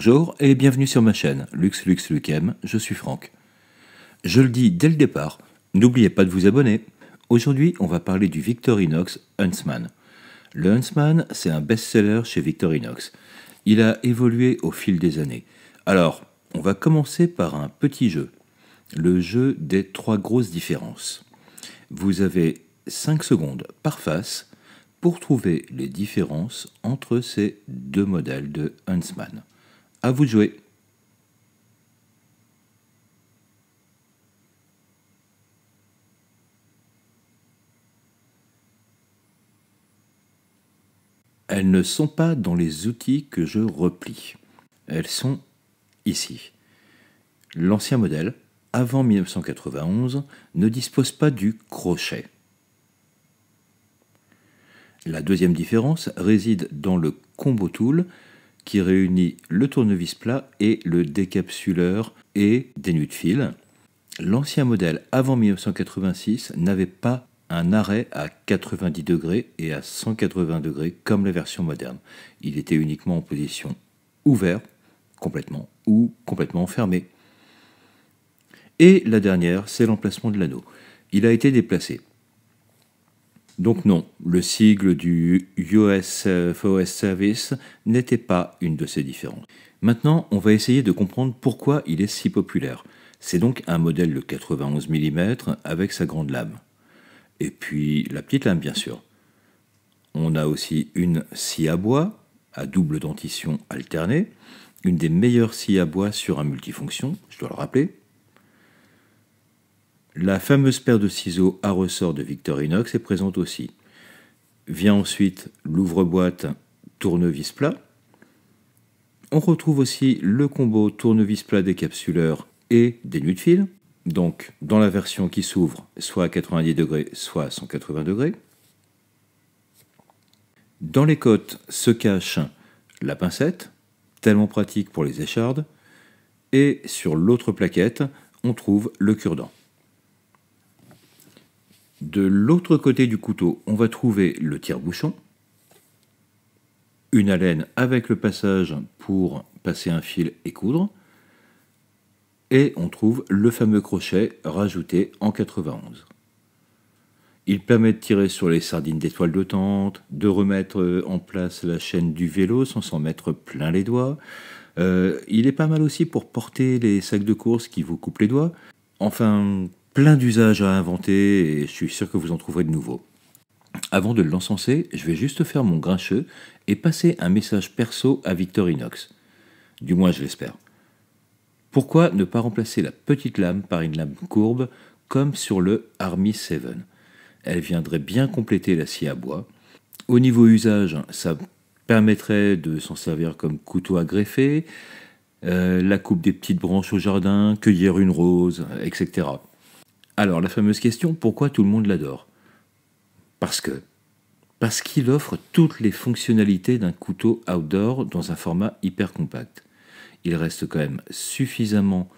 Bonjour et bienvenue sur ma chaîne Lucem, je suis Franck. Je le dis dès le départ, n'oubliez pas de vous abonner. Aujourd'hui, on va parler du Victorinox Huntsman. Le Huntsman, c'est un best-seller chez Victorinox. Il a évolué au fil des années. Alors, on va commencer par un petit jeu. Le jeu des 3 grosses différences. Vous avez 5 secondes par face pour trouver les différences entre ces deux modèles de Huntsman. À vous de jouer. Elles ne sont pas dans les outils que je replie. Elles sont ici. L'ancien modèle, avant 1991, ne dispose pas du crochet. La deuxième différence réside dans le combo tool qui réunit le tournevis plat et le décapsuleur et des nœuds de fil. L'ancien modèle avant 1986 n'avait pas un arrêt à 90 degrés et à 180 degrés comme la version moderne. Il était uniquement en position ouvert, complètement, ou complètement fermé. Et la dernière, c'est l'emplacement de l'anneau. Il a été déplacé. Donc non, le sigle du US Forest Service n'était pas une de ces différences. Maintenant, on va essayer de comprendre pourquoi il est si populaire. C'est donc un modèle de 91 mm avec sa grande lame. Et puis la petite lame, bien sûr. On a aussi une scie à bois à double dentition alternée, une des meilleures scies à bois sur un multifonction, je dois le rappeler. La fameuse paire de ciseaux à ressort de Victorinox est présente aussi. Vient ensuite l'ouvre-boîte tournevis plat. On retrouve aussi le combo tournevis plat décapsuleur et des nœuds de fil. Donc dans la version qui s'ouvre, soit à 90 degrés, soit à 180 degrés. Dans les côtes se cache la pincette, tellement pratique pour les échardes. Et sur l'autre plaquette, on trouve le cure-dent. De l'autre côté du couteau, on va trouver le tire-bouchon, une alène avec le passage pour passer un fil et coudre, et on trouve le fameux crochet rajouté en 91. Il permet de tirer sur les sardines d'étoile de tente, de remettre en place la chaîne du vélo sans s'en mettre plein les doigts. Il est pas mal aussi pour porter les sacs de course qui vous coupent les doigts. Enfin, plein d'usages à inventer et je suis sûr que vous en trouverez de nouveaux. Avant de l'encenser, je vais juste faire mon grincheux et passer un message perso à Victorinox. Du moins, je l'espère. Pourquoi ne pas remplacer la petite lame par une lame courbe comme sur le Army 7 ? Elle viendrait bien compléter la scie à bois. Au niveau usage, ça permettrait de s'en servir comme couteau à greffer, la coupe des petites branches au jardin, cueillir une rose, etc. Alors, la fameuse question, pourquoi tout le monde l'adore ? Parce qu'il offre toutes les fonctionnalités d'un couteau outdoor dans un format hyper compact. Il reste quand même suffisamment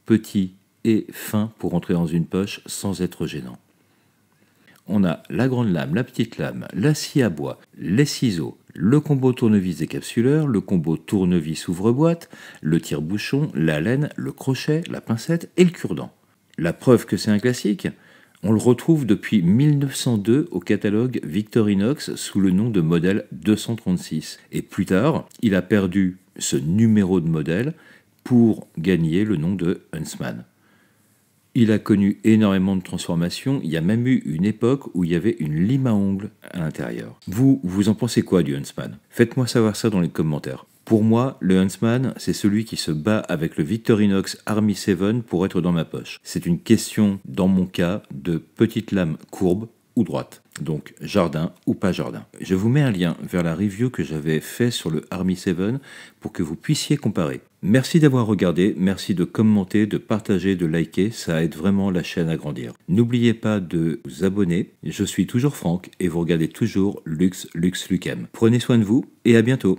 petit et fin pour entrer dans une poche sans être gênant. On a la grande lame, la petite lame, la scie à bois, les ciseaux, le combo tournevis décapsuleur, le combo tournevis ouvre-boîte, le tire-bouchon, la laine, le crochet, la pincette et le cure-dent. La preuve que c'est un classique, on le retrouve depuis 1902 au catalogue Victorinox sous le nom de modèle 236. Et plus tard, il a perdu ce numéro de modèle pour gagner le nom de Huntsman. Il a connu énormément de transformations, il y a même eu une époque où il y avait une lime à ongles à l'intérieur. Vous en pensez quoi du Huntsman ? Faites-moi savoir ça dans les commentaires. Pour moi, le Huntsman, c'est celui qui se bat avec le Victorinox Army 7 pour être dans ma poche. C'est une question, dans mon cas, de petite lame courbe ou droite. Donc, jardin ou pas jardin. Je vous mets un lien vers la review que j'avais fait sur le Army 7 pour que vous puissiez comparer. Merci d'avoir regardé, merci de commenter, de partager, de liker, ça aide vraiment la chaîne à grandir. N'oubliez pas de vous abonner, je suis toujours Franck et vous regardez toujours Lucem. Prenez soin de vous et à bientôt.